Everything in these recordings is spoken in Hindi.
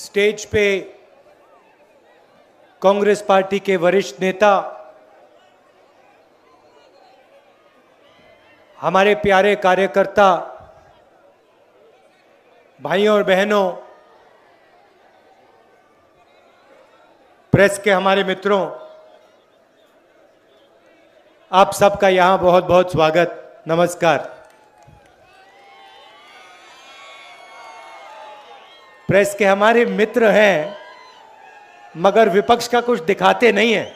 स्टेज पे कांग्रेस पार्टी के वरिष्ठ नेता, हमारे प्यारे कार्यकर्ता, भाइयों और बहनों, प्रेस के हमारे मित्रों, आप सबका यहां बहुत बहुत स्वागत, नमस्कार। प्रेस के हमारे मित्र हैं मगर विपक्ष का कुछ दिखाते नहीं हैं।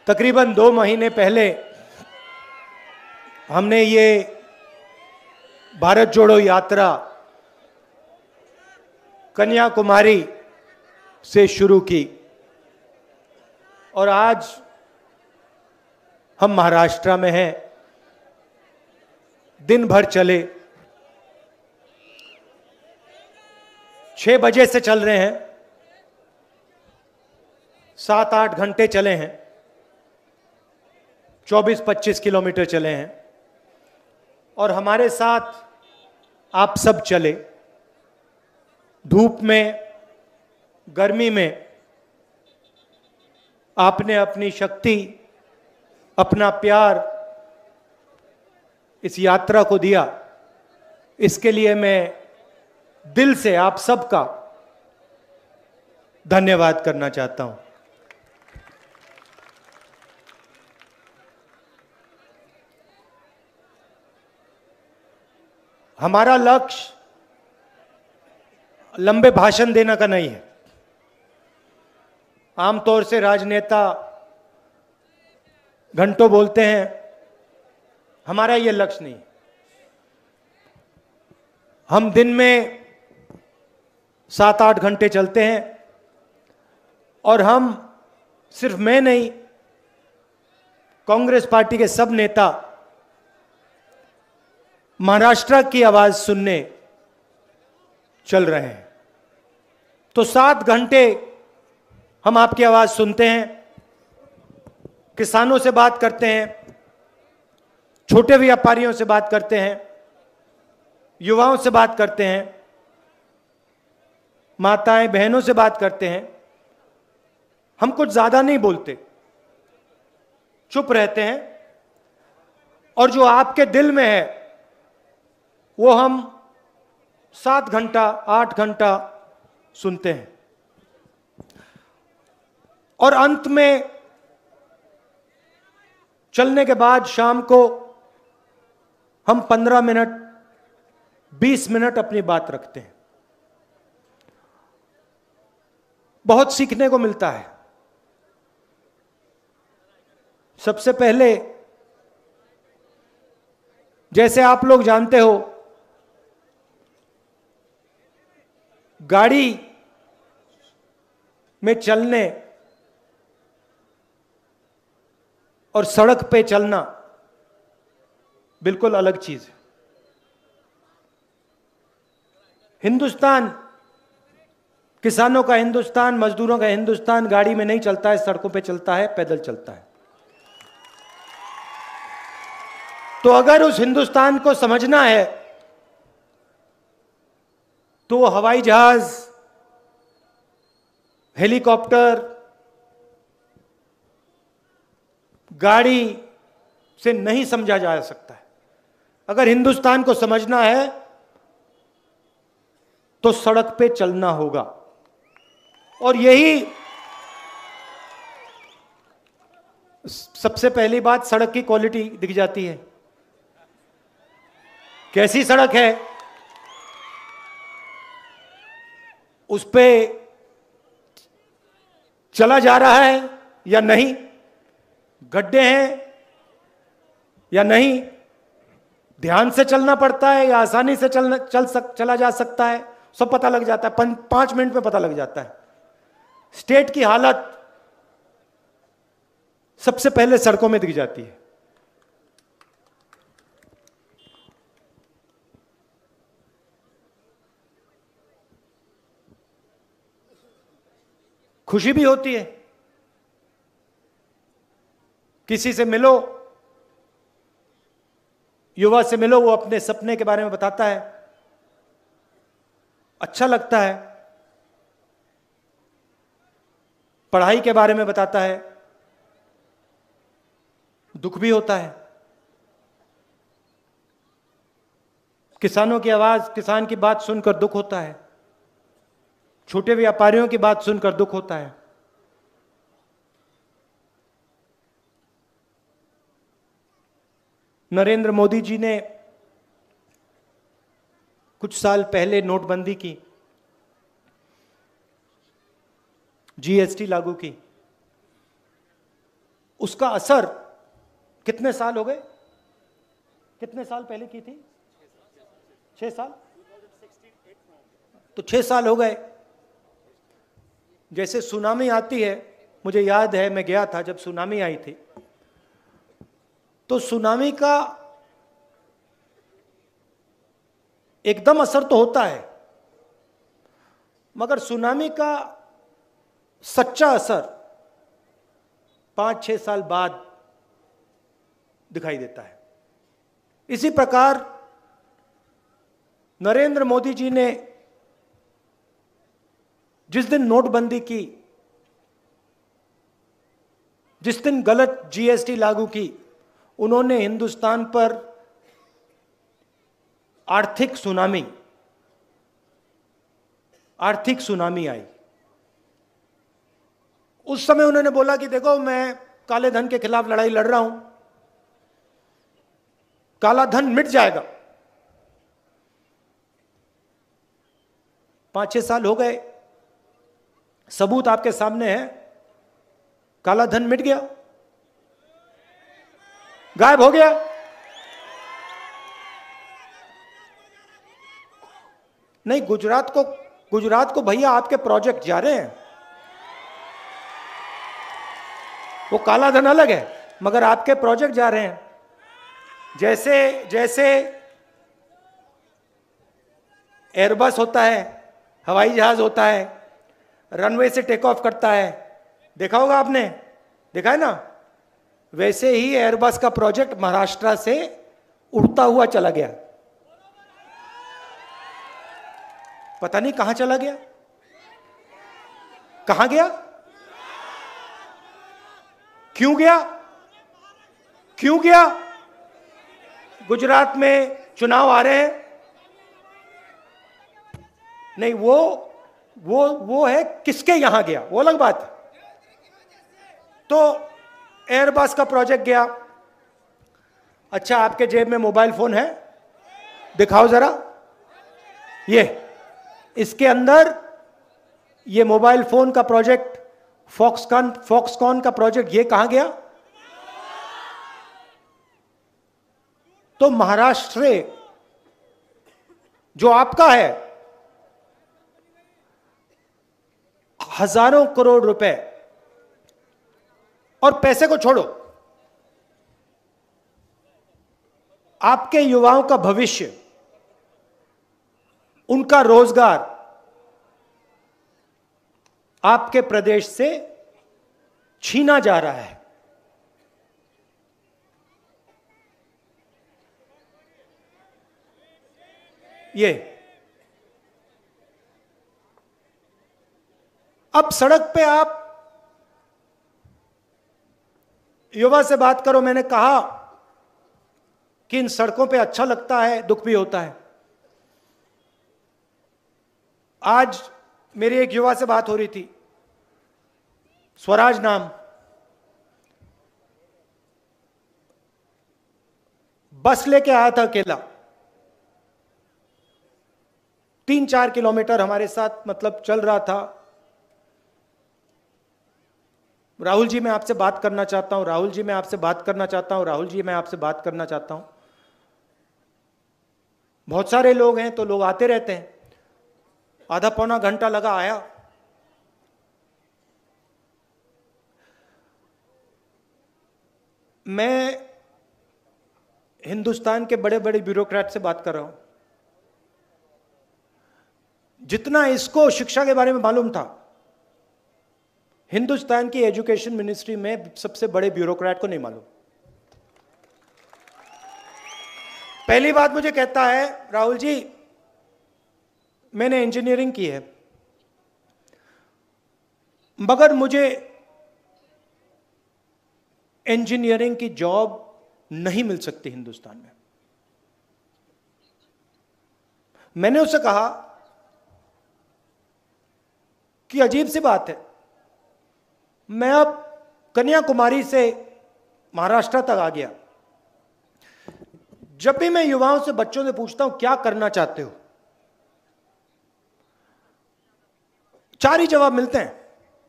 तकरीबन 2 महीने पहले हमने ये भारत जोड़ो यात्रा कन्याकुमारी से शुरू की और आज हम महाराष्ट्र में हैं। दिन भर चले, 6 बजे से चल रहे हैं, 7-8 घंटे चले हैं, 24-25 किलोमीटर चले हैं और हमारे साथ आप सब चले। धूप में, गर्मी में आपने अपनी शक्ति, अपना प्यार इस यात्रा को दिया। इसके लिए मैं दिल से आप सबका धन्यवाद करना चाहता हूं। हमारा लक्ष्य लंबे भाषण देने का नहीं है। आमतौर से राजनेता घंटों बोलते हैं, हमारा यह लक्ष्य नहीं। हम दिन में 7-8 घंटे चलते हैं और हम, सिर्फ मैं नहीं, कांग्रेस पार्टी के सब नेता महाराष्ट्र की आवाज सुनने चल रहे हैं। तो 7 घंटे हम आपकी आवाज सुनते हैं, किसानों से बात करते हैं, छोटे व्यापारियों से बात करते हैं, युवाओं से बात करते हैं, माताएं बहनों से बात करते हैं। हम कुछ ज्यादा नहीं बोलते, चुप रहते हैं और जो आपके दिल में है वो हम 7 घंटा 8 घंटा सुनते हैं और अंत में चलने के बाद शाम को हम 15 मिनट 20 मिनट अपनी बात रखते हैं। बहुत सीखने को मिलता है। सबसे पहले, जैसे आप लोग जानते हो, गाड़ी में चलने और सड़क पे चलना बिल्कुल अलग चीज है। हिंदुस्तान, किसानों का हिंदुस्तान, मजदूरों का हिंदुस्तान गाड़ी में नहीं चलता है, सड़कों पे चलता है, पैदल चलता है। तो अगर उस हिंदुस्तान को समझना है तो वो हवाई जहाज, हेलीकॉप्टर, गाड़ी से नहीं समझा जा सकता है। अगर हिंदुस्तान को समझना है तो सड़क पे चलना होगा और यही सबसे पहली बात, सड़क की क्वालिटी दिख जाती है। कैसी सड़क है, उस पे चला जा रहा है या नहीं, गड्ढे हैं या नहीं, ध्यान से चलना पड़ता है या आसानी से चला जा सकता है, सब पता लग जाता है। 5 मिनट में पता लग जाता है। स्टेट की हालत सबसे पहले सड़कों में दिख जाती है। खुशी भी होती है। किसी से मिलो, युवा से मिलो, वो अपने सपने के बारे में बताता है, अच्छा लगता है। पढ़ाई के बारे में बताता है, दुख भी होता है। किसानों की आवाज, किसान की बात सुनकर दुख होता है। छोटे व्यापारियों की बात सुनकर दुख होता है। नरेंद्र मोदी जी ने कुछ साल पहले नोटबंदी की, जीएसटी लागू की। उसका असर कितने साल हो गए? कितने साल पहले की थी? 6 साल? तो 6 साल हो गए। जैसे सुनामी आती है, मुझे याद है मैं गया था जब सुनामी आई थी, तो सुनामी का एकदम असर तो होता है, मगर सुनामी का सच्चा असर 5-6 साल बाद दिखाई देता है। इसी प्रकार नरेंद्र मोदी जी ने जिस दिन नोटबंदी की, जिस दिन गलत जीएसटी लागू की, उन्होंने हिंदुस्तान पर आर्थिक सुनामी आई। उस समय उन्होंने बोला कि देखो, मैं काले धन के खिलाफ लड़ाई लड़ रहा हूं, काला धन मिट जाएगा। 5-6 साल हो गए, सबूत आपके सामने है, काला धन मिट गया, गायब हो गया। नहीं, गुजरात को भैया आपके प्रोजेक्ट जा रहे हैं, वो काला धन अलग है, मगर आपके प्रोजेक्ट जा रहे हैं। जैसे एयरबस होता है, हवाई जहाज होता है, रनवे से टेक ऑफ करता है, देखा होगा आपने, देखा है ना? वैसे ही एयरबस का प्रोजेक्ट महाराष्ट्र से उड़ता हुआ चला गया, पता नहीं कहां चला गया, कहां गया, क्यों गया? गुजरात में चुनाव आ रहे हैं। नहीं, वो है किसके यहां गया, वो अलग बात है। तो एयरबस का प्रोजेक्ट गया। अच्छा, आपके जेब में मोबाइल फोन है? दिखाओ जरा। ये इसके अंदर ये मोबाइल फोन का प्रोजेक्ट, फॉक्सकॉन का प्रोजेक्ट, ये कहां गया? तो महाराष्ट्र जो आपका है, हजारों करोड़ रुपए, और पैसे को छोड़ो, आपके युवाओं का भविष्य, उनका रोजगार आपके प्रदेश से छीना जा रहा है। ये अब सड़क पे आप युवा से बात करो, मैंने कहा कि इन सड़कों पे अच्छा लगता है, दुख भी होता है। आज मेरी एक युवा से बात हो रही थी, स्वराज नाम, बस लेके आया था अकेला, 3-4 किलोमीटर हमारे साथ मतलब चल रहा था। राहुल जी मैं आपसे बात करना चाहता हूं, राहुल जी मैं आपसे बात करना चाहता हूं, राहुल जी मैं आपसे बात करना चाहता हूं। बहुत सारे लोग हैं तो लोग आते रहते हैं। आधा पौना घंटा लगा, आया। मैं हिंदुस्तान के बड़े बड़े ब्यूरोक्रेट से बात कर रहा हूं। जितना इसको शिक्षा के बारे में मालूम था, हिंदुस्तान की एजुकेशन मिनिस्ट्री में सबसे बड़े ब्यूरोक्रेट को नहीं मालूम। पहली बात मुझे कहता है, राहुल जी मैंने इंजीनियरिंग की है, मगर मुझे इंजीनियरिंग की जॉब नहीं मिल सकती हिंदुस्तान में। मैंने उससे कहा कि अजीब सी बात है, मैं अब कन्याकुमारी से महाराष्ट्र तक आ गया, जब भी मैं युवाओं से, बच्चों से पूछता हूं क्या करना चाहते हो, 4 ही जवाब मिलते हैं,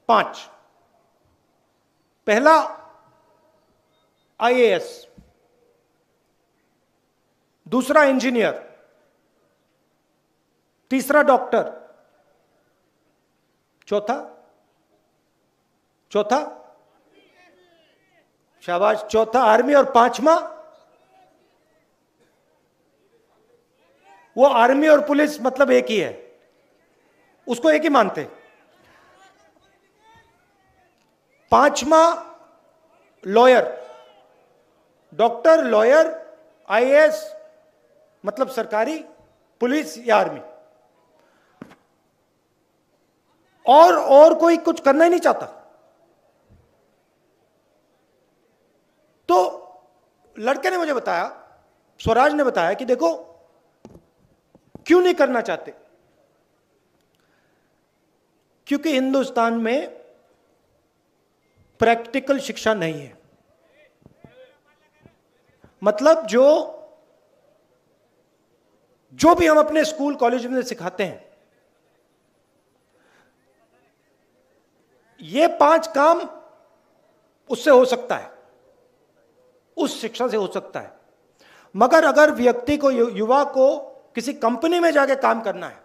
5। पहला आईएएस, दूसरा इंजीनियर, तीसरा डॉक्टर, चौथा शाबाश, चौथा आर्मी, और 5वां वो आर्मी और पुलिस मतलब एक ही है, उसको एक ही मानते। 5वां लॉयर, डॉक्टर, लॉयर, आईएएस मतलब सरकारी, पुलिस या आर्मी, और कोई कुछ करना ही नहीं चाहता। तो लड़के ने मुझे बताया, स्वराज ने बताया कि देखो क्यों नहीं करना चाहते, क्योंकि हिंदुस्तान में प्रैक्टिकल शिक्षा नहीं है। मतलब जो भी हम अपने स्कूल कॉलेज में सिखाते हैं, ये 5 काम उससे हो सकता है, उस शिक्षा से हो सकता है, मगर अगर व्यक्ति को, युवा को किसी कंपनी में जाके काम करना है,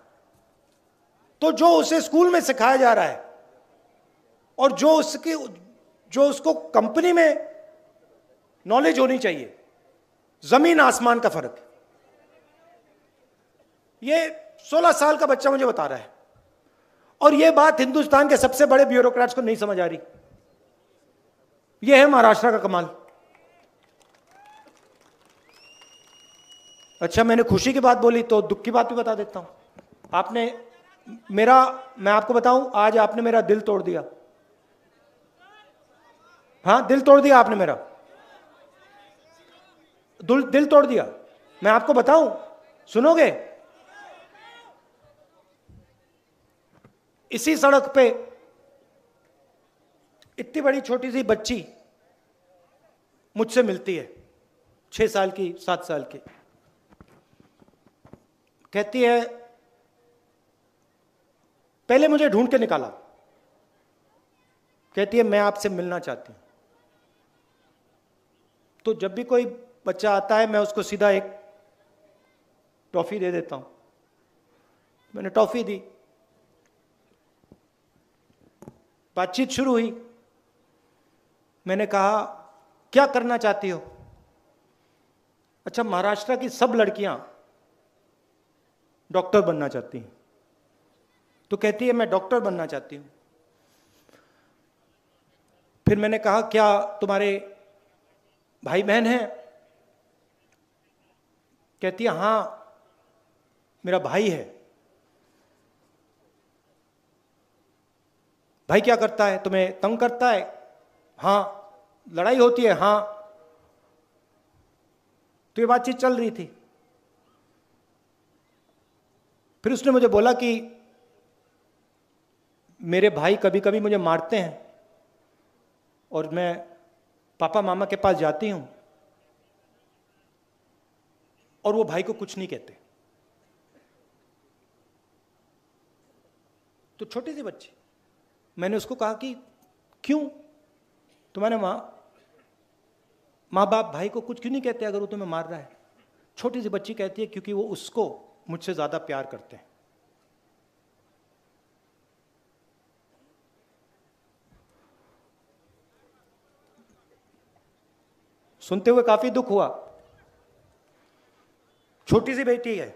तो जो उसे स्कूल में सिखाया जा रहा है और जो उसको कंपनी में नॉलेज होनी चाहिए, जमीन आसमान का फर्क है। ये 16 साल का बच्चा मुझे बता रहा है, और यह बात हिंदुस्तान के सबसे बड़े ब्यूरोक्रेट्स को नहीं समझ आ रही। यह है महाराष्ट्र का कमाल। अच्छा, मैंने खुशी की बात बोली तो दुख की बात भी बता देता हूं। मैं आपको बताऊं, आज आपने मेरा दिल तोड़ दिया। हाँ, दिल तोड़ दिया आपने मेरा, दिल तोड़ दिया। मैं आपको बताऊं, सुनोगे? इसी सड़क पे इतनी बड़ी छोटी सी बच्ची मुझसे मिलती है, 6 साल की, 7 साल की। कहती है, पहले मुझे ढूंढ के निकाला, कहती है मैं आपसे मिलना चाहती हूं। तो जब भी कोई बच्चा आता है, मैं उसको सीधा एक टॉफी दे देता हूं। मैंने टॉफी दी, बातचीत शुरू हुई। मैंने कहा क्या करना चाहती हो? अच्छा, महाराष्ट्र की सब लड़कियां डॉक्टर बनना चाहती हैं। तो कहती है मैं डॉक्टर बनना चाहती हूं। फिर मैंने कहा क्या तुम्हारे भाई बहन हैं? कहती है हां, मेरा भाई है। भाई क्या करता है? तुम्हें तंग करता है? हां। लड़ाई होती है? हां। तो ये बातचीत चल रही थी। फिर उसने मुझे बोला कि मेरे भाई कभी कभी मुझे मारते हैं और मैं पापा मामा के पास जाती हूं और वो भाई को कुछ नहीं कहते। तो छोटी सी बच्ची, मैंने उसको कहा कि क्यों तुम्हारे माँ बाप भाई को कुछ क्यों नहीं कहते अगर वो तुम्हें मार रहा है? छोटी सी बच्ची कहती है क्योंकि वो उसको मुझसे ज्यादा प्यार करते हैं। सुनते हुए काफी दुख हुआ। छोटी सी बेटी है,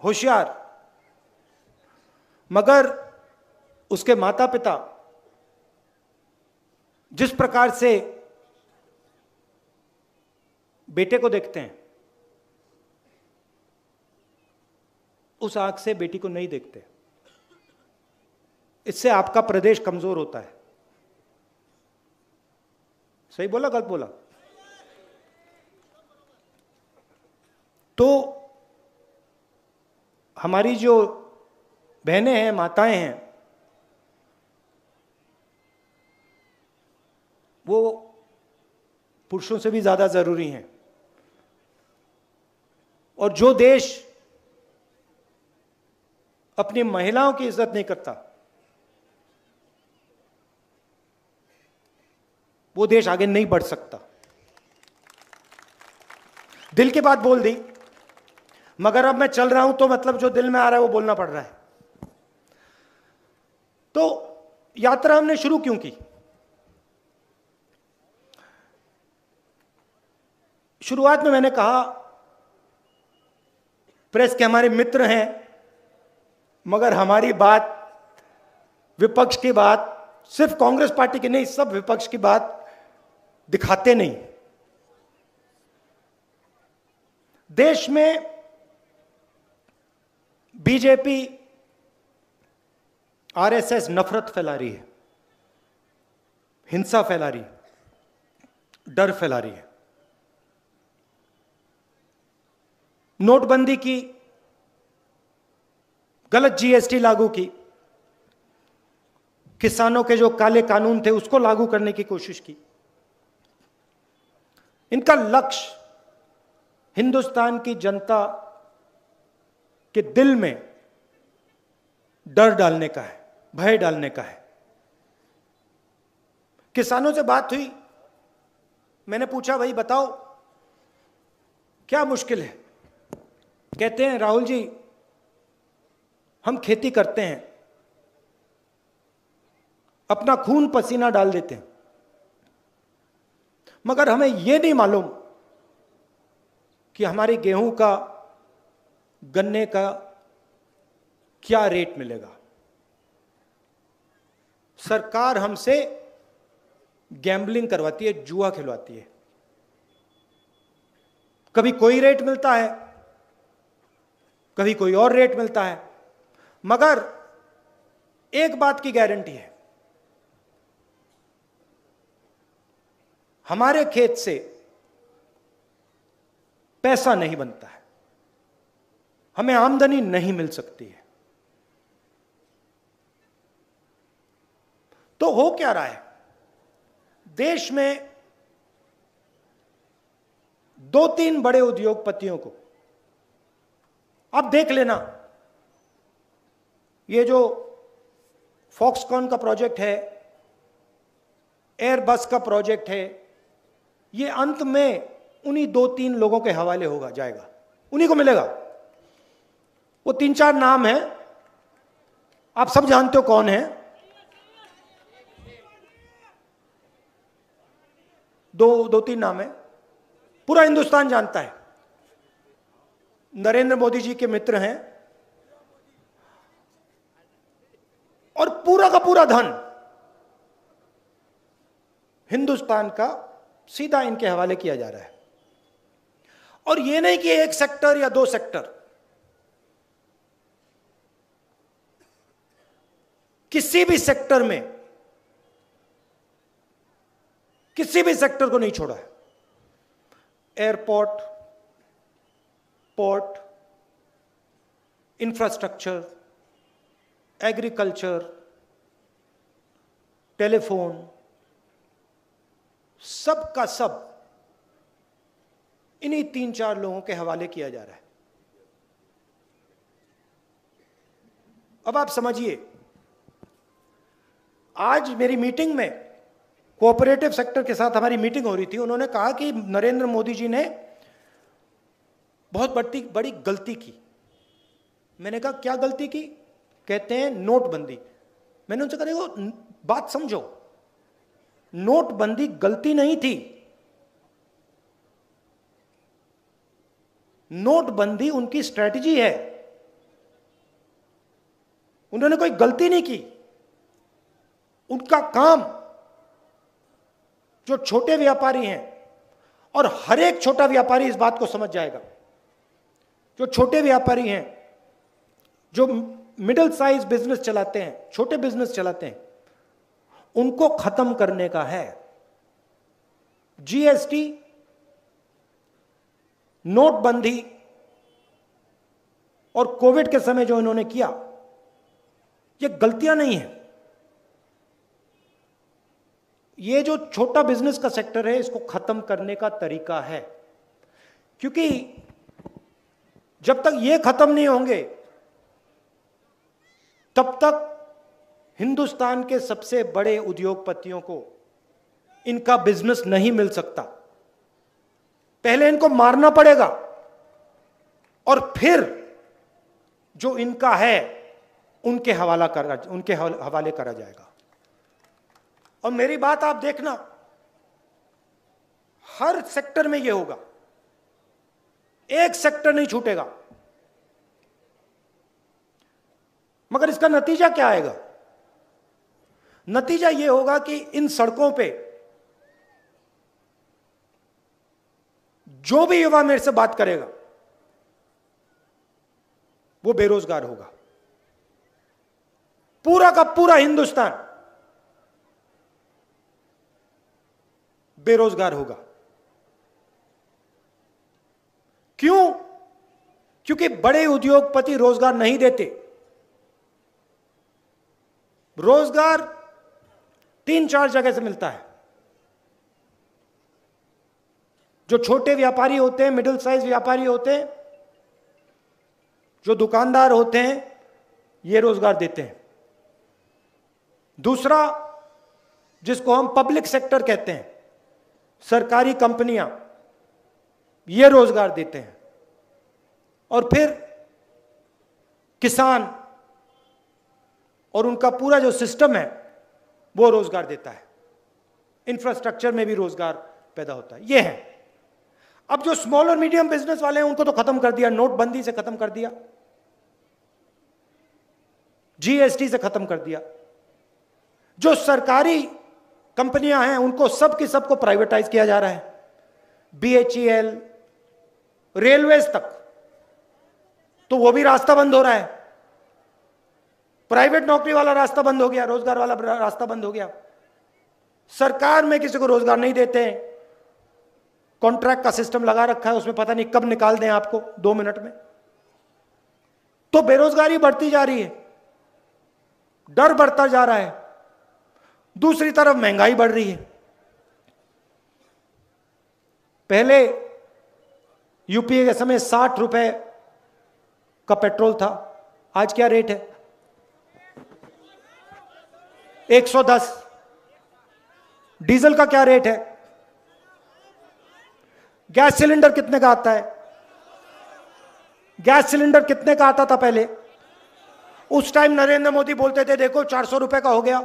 होशियार, मगर उसके माता पिता जिस प्रकार से बेटे को देखते हैं, उस आंख से बेटी को नहीं देखते। इससे आपका प्रदेश कमजोर होता है। सही बोला, गलत बोला? तो हमारी जो बहनें हैं, माताएं हैं, वो पुरुषों से भी ज्यादा जरूरी हैं। और जो देश अपनी महिलाओं की इज्जत नहीं करता, वो देश आगे नहीं बढ़ सकता। दिल की बात बोल दी, मगर अब मैं चल रहा हूं तो मतलब जो दिल में आ रहा है वो बोलना पड़ रहा है। तो यात्रा हमने शुरू क्यों की? शुरुआत में मैंने कहा प्रेस के हमारे मित्र हैं, मगर हमारी बात, विपक्ष की बात, सिर्फ कांग्रेस पार्टी की नहीं, सब विपक्ष की बात दिखाते नहीं। देश में बीजेपी, आरएसएस नफरत फैला रही है, हिंसा फैला रही है, डर फैला रही है। नोटबंदी की, गलत जीएसटी लागू की, किसानों के जो काले कानून थे उसको लागू करने की कोशिश की। इनका लक्ष्य हिंदुस्तान की जनता के दिल में डर डालने का है, भय डालने का है। किसानों से बात हुई, मैंने पूछा भाई बताओ क्या मुश्किल है? कहते हैं राहुल जी, हम खेती करते हैं, अपना खून पसीना डाल देते हैं, मगर हमें यह नहीं मालूम कि हमारे गेहूं का, गन्ने का क्या रेट मिलेगा। सरकार हमसे गैम्बलिंग करवाती है, जुआ खिलवाती है। कभी कोई रेट मिलता है, कभी कोई और रेट मिलता है, मगर एक बात की गारंटी है, हमारे खेत से पैसा नहीं बनता है, हमें आमदनी नहीं मिल सकती है। तो हो क्या रहा है? देश में 2-3 बड़े उद्योगपतियों को, आप देख लेना, ये जो फॉक्सकॉन का प्रोजेक्ट है, एयरबस का प्रोजेक्ट है, ये अंत में उन्हीं 2-3 लोगों के हवाले होगा, जाएगा, उन्हीं को मिलेगा। वो 3-4 नाम हैं, आप सब जानते हो कौन है। दो तीन नाम है, पूरा हिंदुस्तान जानता है। नरेंद्र मोदी जी के मित्र हैं और पूरा का पूरा धन हिंदुस्तान का सीधा इनके हवाले किया जा रहा है। और यह नहीं कि एक सेक्टर या 2 सेक्टर, किसी भी सेक्टर में, किसी भी सेक्टर को नहीं छोड़ा है। Airport, port, infrastructure, agriculture, telephone, सब का सब इन्हीं 3-4 लोगों के हवाले किया जा रहा है। अब आप समझिए, आज मेरी मीटिंग में कोऑपरेटिव सेक्टर के साथ हमारी मीटिंग हो रही थी। उन्होंने कहा कि नरेंद्र मोदी जी ने बहुत बड़ी गलती की। मैंने कहा क्या गलती की? कहते हैं नोटबंदी। मैंने उनसे कहा देखो बात समझो, नोटबंदी गलती नहीं थी, नोटबंदी उनकी स्ट्रेटजी है, उन्होंने कोई गलती नहीं की। उनका काम, जो छोटे व्यापारी हैं, और हर एक छोटा व्यापारी इस बात को समझ जाएगा, जो छोटे व्यापारी हैं, जो मिडिल साइज बिजनेस चलाते हैं, छोटे बिजनेस चलाते हैं, उनको खत्म करने का है। जीएसटी, नोटबंदी और कोविड के समय जो इन्होंने किया, ये गलतियां नहीं है। ये जो छोटा बिजनेस का सेक्टर है, इसको खत्म करने का तरीका है, क्योंकि जब तक ये खत्म नहीं होंगे तब तक हिंदुस्तान के सबसे बड़े उद्योगपतियों को इनका बिजनेस नहीं मिल सकता। पहले इनको मारना पड़ेगा और फिर जो इनका है उनके हवाले करा जाएगा। और मेरी बात आप देखना, हर सेक्टर में यह होगा, एक सेक्टर नहीं छूटेगा। मगर इसका नतीजा क्या आएगा? नतीजा यह होगा कि इन सड़कों पे जो भी युवा मेरे से बात करेगा वो बेरोजगार होगा। पूरा का पूरा हिंदुस्तान बेरोजगार होगा। क्यों? क्योंकि बड़े उद्योगपति रोजगार नहीं देते। रोजगार 3-4 जगह से मिलता है। जो छोटे व्यापारी होते हैं, मिडिल साइज व्यापारी होते हैं, जो दुकानदार होते हैं, ये रोजगार देते हैं। दूसरा, जिसको हम पब्लिक सेक्टर कहते हैं, सरकारी कंपनियां, ये रोजगार देते हैं। और फिर किसान और उनका पूरा जो सिस्टम है वो रोजगार देता है। इंफ्रास्ट्रक्चर में भी रोजगार पैदा होता है। ये है। अब जो स्मॉल और मीडियम बिजनेस वाले हैं उनको तो खत्म कर दिया, नोटबंदी से खत्म कर दिया, जीएसटी से खत्म कर दिया। जो सरकारी कंपनियां हैं उनको सब की सबको प्राइवेटाइज किया जा रहा है। बीएचईएल, रेलवेज तक, तो वो भी रास्ता बंद हो रहा है। प्राइवेट नौकरी वाला रास्ता बंद हो गया, रोजगार वाला रास्ता बंद हो गया। सरकार में किसी को रोजगार नहीं देते हैं, कॉन्ट्रैक्ट का सिस्टम लगा रखा है, उसमें पता नहीं कब निकाल दें आपको 2 मिनट में। तो बेरोजगारी बढ़ती जा रही है, डर बढ़ता जा रहा है। दूसरी तरफ महंगाई बढ़ रही है। पहले यूपीए के समय 60 रुपए का पेट्रोल था, आज क्या रेट है? 110। डीजल का क्या रेट है? गैस सिलेंडर कितने का आता है? गैस सिलेंडर कितने का आता था पहले? उस टाइम नरेंद्र मोदी बोलते थे देखो 400 रुपए का हो गया।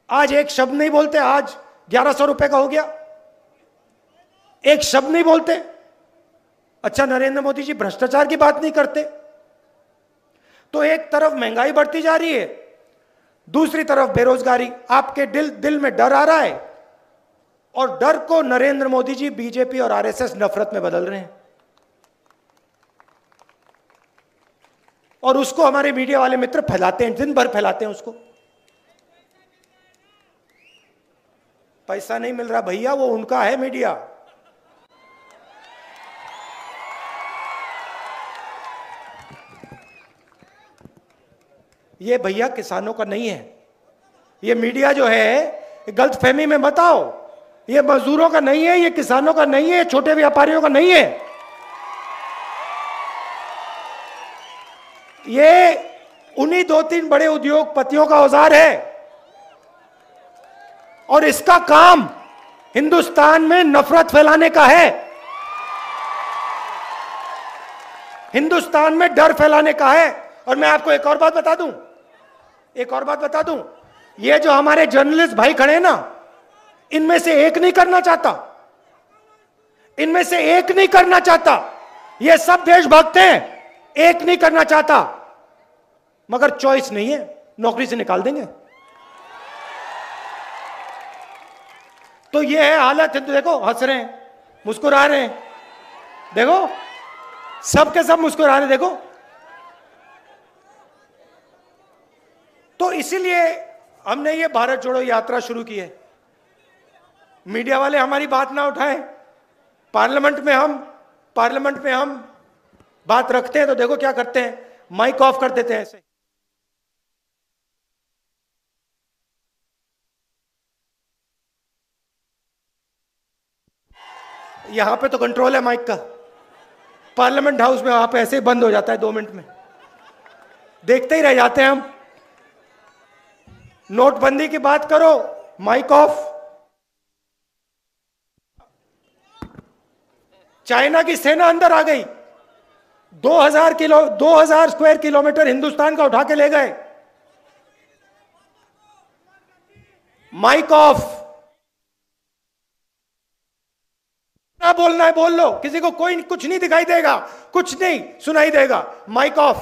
आज एक शब्द नहीं बोलते, आज 1100 रुपए का हो गया। एक शब्द नहीं बोलते। अच्छा, नरेंद्र मोदी जी भ्रष्टाचार की बात नहीं करते। तो एक तरफ महंगाई बढ़ती जा रही है, दूसरी तरफ बेरोजगारी। आपके दिल में डर आ रहा है, और डर को नरेंद्र मोदी जी, बीजेपी और आरएसएस नफरत में बदल रहे हैं। और उसको हमारे मीडिया वाले मित्र फैलाते हैं, दिन भर फैलाते हैं उसको। पैसा नहीं मिल रहा भैया, वो उनका है मीडिया। ये भैया किसानों का नहीं है। ये मीडिया जो है गलतफहमी में मत आओ, ये मजदूरों का नहीं है, ये किसानों का नहीं है, छोटे व्यापारियों का नहीं है। ये उन्हीं 2-3 बड़े उद्योगपतियों का औजार है। और इसका काम हिंदुस्तान में नफरत फैलाने का है, हिंदुस्तान में डर फैलाने का है। और मैं आपको एक और बात बता दूं, ये जो हमारे जर्नलिस्ट भाई खड़े हैं ना, इनमें से एक नहीं करना चाहता, ये सब देशभक्त हैं, एक नहीं करना चाहता, मगर चॉइस नहीं है, नौकरी से निकाल देंगे। तो ये है हालत। देखो हंस रहे हैं, मुस्कुरा रहे हैं, देखो सब के सब मुस्कुरा रहे हैं, देखो। तो इसीलिए हमने ये भारत जोड़ो यात्रा शुरू की है। मीडिया वाले हमारी बात ना उठाएं, पार्लियामेंट में हम बात रखते हैं तो देखो क्या करते हैं, माइक ऑफ कर देते हैं ऐसे। यहां पे तो कंट्रोल है माइक का, पार्लियामेंट हाउस में वहां पे ऐसे ही बंद हो जाता है 2 मिनट में, देखते ही रह जाते हैं हम। नोटबंदी की बात करो, माइक ऑफ। चाइना की सेना अंदर आ गई, 2000 स्क्वायर किलोमीटर हिंदुस्तान का उठा के ले गए, माइक ऑफ। ना बोलना है बोल लो, किसी को कोई कुछ नहीं दिखाई देगा, कुछ नहीं सुनाई देगा, माइक ऑफ।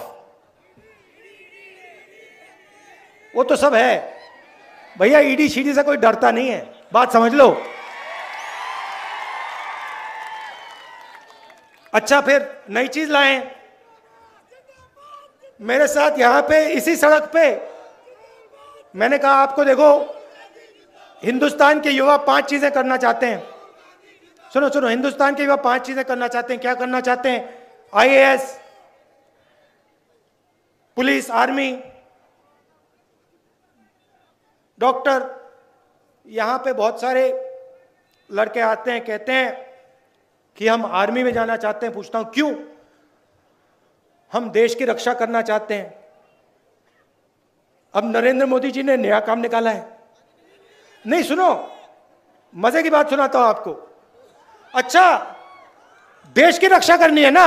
वो तो सब है भैया, ईडी शीडी से कोई डरता नहीं है, बात समझ लो। अच्छा, फिर नई चीज लाएं मेरे साथ यहां पे इसी सड़क पे। मैंने कहा आपको, देखो हिंदुस्तान के युवा 5 चीजें करना चाहते हैं। सुनो सुनो, हिंदुस्तान के युवा 5 चीजें करना चाहते हैं। क्या करना चाहते हैं? IAS, police, army, doctor. यहां पे बहुत सारे लड़के आते हैं, कहते हैं कि हम आर्मी में जाना चाहते हैं। पूछता हूं क्यों? हम देश की रक्षा करना चाहते हैं। अब नरेंद्र मोदी जी ने नया काम निकाला है। नहीं, सुनो, मजे की बात सुनाता हूं आपको। अच्छा, देश की रक्षा करनी है ना,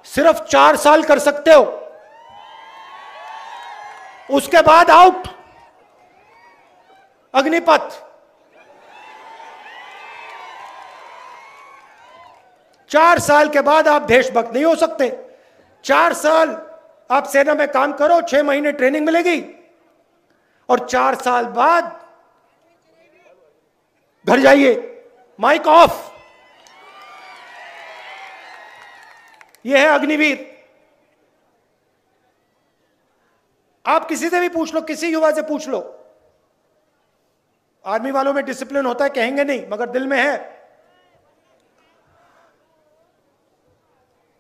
सिर्फ 4 साल कर सकते हो, उसके बाद आउट, अग्निपथ। 4 साल के बाद आप देशभक्त नहीं हो सकते। 4 साल आप सेना में काम करो, 6 महीने ट्रेनिंग मिलेगी, और 4 साल बाद घर जाइए, माइक ऑफ। यह है अग्निवीर। आप किसी से भी पूछ लो, किसी युवा से पूछ लो, आर्मी वालों में डिसिप्लिन होता है कहेंगे नहीं, मगर दिल में है।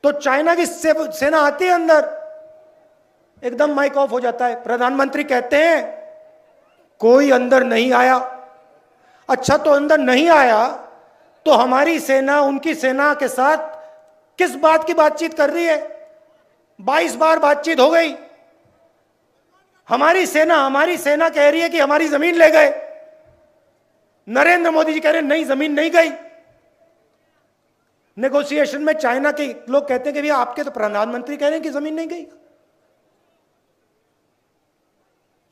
तो चाइना की सेना आती है अंदर, एकदम माइक ऑफ हो जाता है। प्रधानमंत्री कहते हैं कोई अंदर नहीं आया। अच्छा, तो अंदर नहीं आया तो हमारी सेना उनकी सेना के साथ किस बात की बातचीत कर रही है? 22 बार बातचीत हो गई। हमारी सेना कह रही है कि हमारी जमीन ले गए। नरेंद्र मोदी जी कह रहे हैं नहीं, जमीन नहीं गई। नेगोशिएशन में चाइना के लोग कहते हैं कि भैया आपके तो प्रधानमंत्री कह रहे हैं कि जमीन नहीं गई।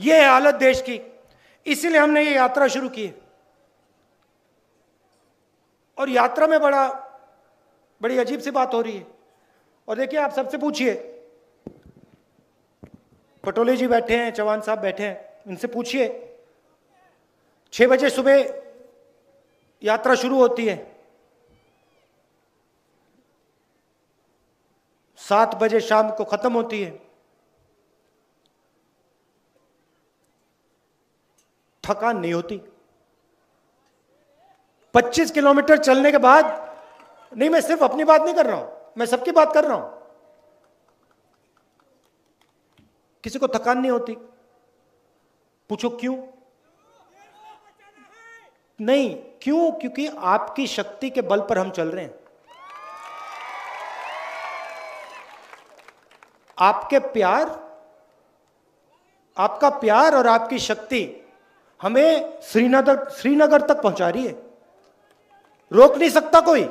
यह है हालत देश की। इसीलिए हमने ये यात्रा शुरू की है। और यात्रा में बड़ी अजीब सी बात हो रही है। और देखिए, आप सबसे पूछिए, पटोले जी बैठे हैं, चौहान साहब बैठे हैं, इनसे पूछिए। 6 बजे सुबह यात्रा शुरू होती है, 7 बजे शाम को खत्म होती है। थकान नहीं होती। 25 किलोमीटर चलने के बाद, नहीं, मैं सिर्फ अपनी बात नहीं कर रहा हूं, मैं सबकी बात कर रहा हूं, किसी को थकान नहीं होती। पूछो क्यों? नहीं, क्यों? क्योंकि आपकी शक्ति के बल पर हम चल रहे हैं। आपका प्यार और आपकी शक्ति हमें श्रीनगर तक पहुंचा रही है। रोक नहीं सकता कोई।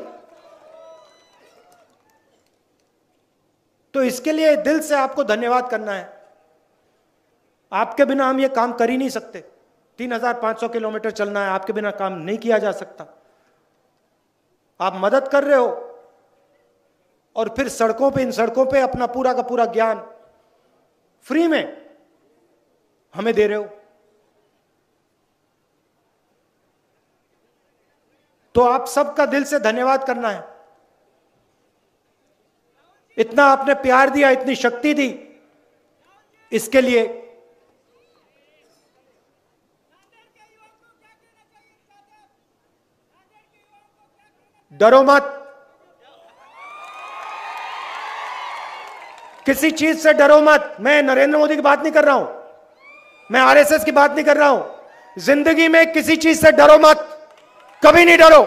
तो इसके लिए दिल से आपको धन्यवाद करना है। आपके बिना हम ये काम कर ही नहीं सकते। 3500 किलोमीटर चलना है, आपके बिना काम नहीं किया जा सकता। आप मदद कर रहे हो और फिर इन सड़कों पे अपना पूरा का पूरा ज्ञान फ्री में हमें दे रहे हो। तो आप सबका दिल से धन्यवाद करना है। इतना आपने प्यार दिया, इतनी शक्ति दी, इसके लिए डरो मत, किसी चीज से डरो मत। मैं नरेंद्र मोदी की बात नहीं कर रहा हूं, मैं आरएसएस की बात नहीं कर रहा हूं। जिंदगी में किसी चीज से डरो मत, कभी नहीं डरो।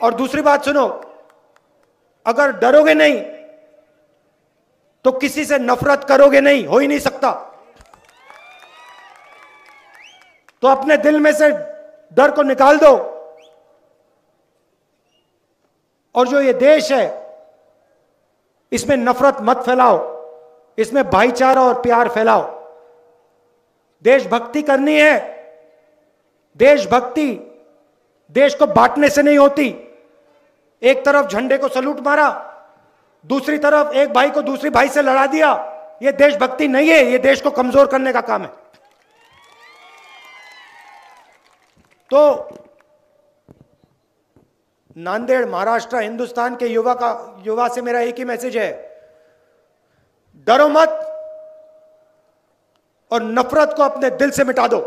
और दूसरी बात सुनो, अगर डरोगे नहीं तो किसी से नफरत करोगे नहीं, हो ही नहीं सकता। तो अपने दिल में से डर को निकाल दो, और जो ये देश है इसमें नफरत मत फैलाओ, इसमें भाईचारा और प्यार फैलाओ। देशभक्ति करनी है। देशभक्ति देश को बांटने से नहीं होती। एक तरफ झंडे को सलूट मारा, दूसरी तरफ एक भाई को दूसरी भाई से लड़ा दिया, यह देशभक्ति नहीं है, यह देश को कमजोर करने का काम है। तो नांदेड़, महाराष्ट्र, हिंदुस्तान के युवा से मेरा एक ही मैसेज है, डरो मत और नफरत को अपने दिल से मिटा दो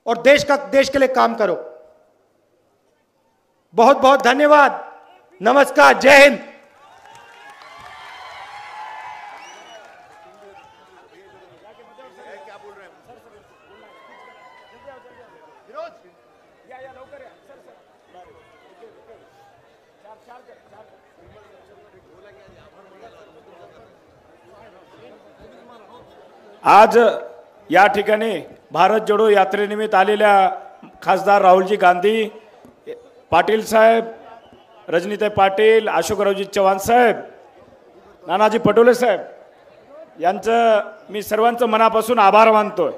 और देश के लिए काम करो। बहुत बहुत धन्यवाद। नमस्कार, जय हिंद। आज या ठिकाणी भारत जोडो यात्रेनिमित्त आलेल्या खासदार राहुलजी गांधी पाटील साहेब, रजनीताई पाटील, अशोकरावजी चव्हाण साहेब, नानाजी पटोले साहेब यांचं मी सर्वांचं मनापासून आभार मानतोय।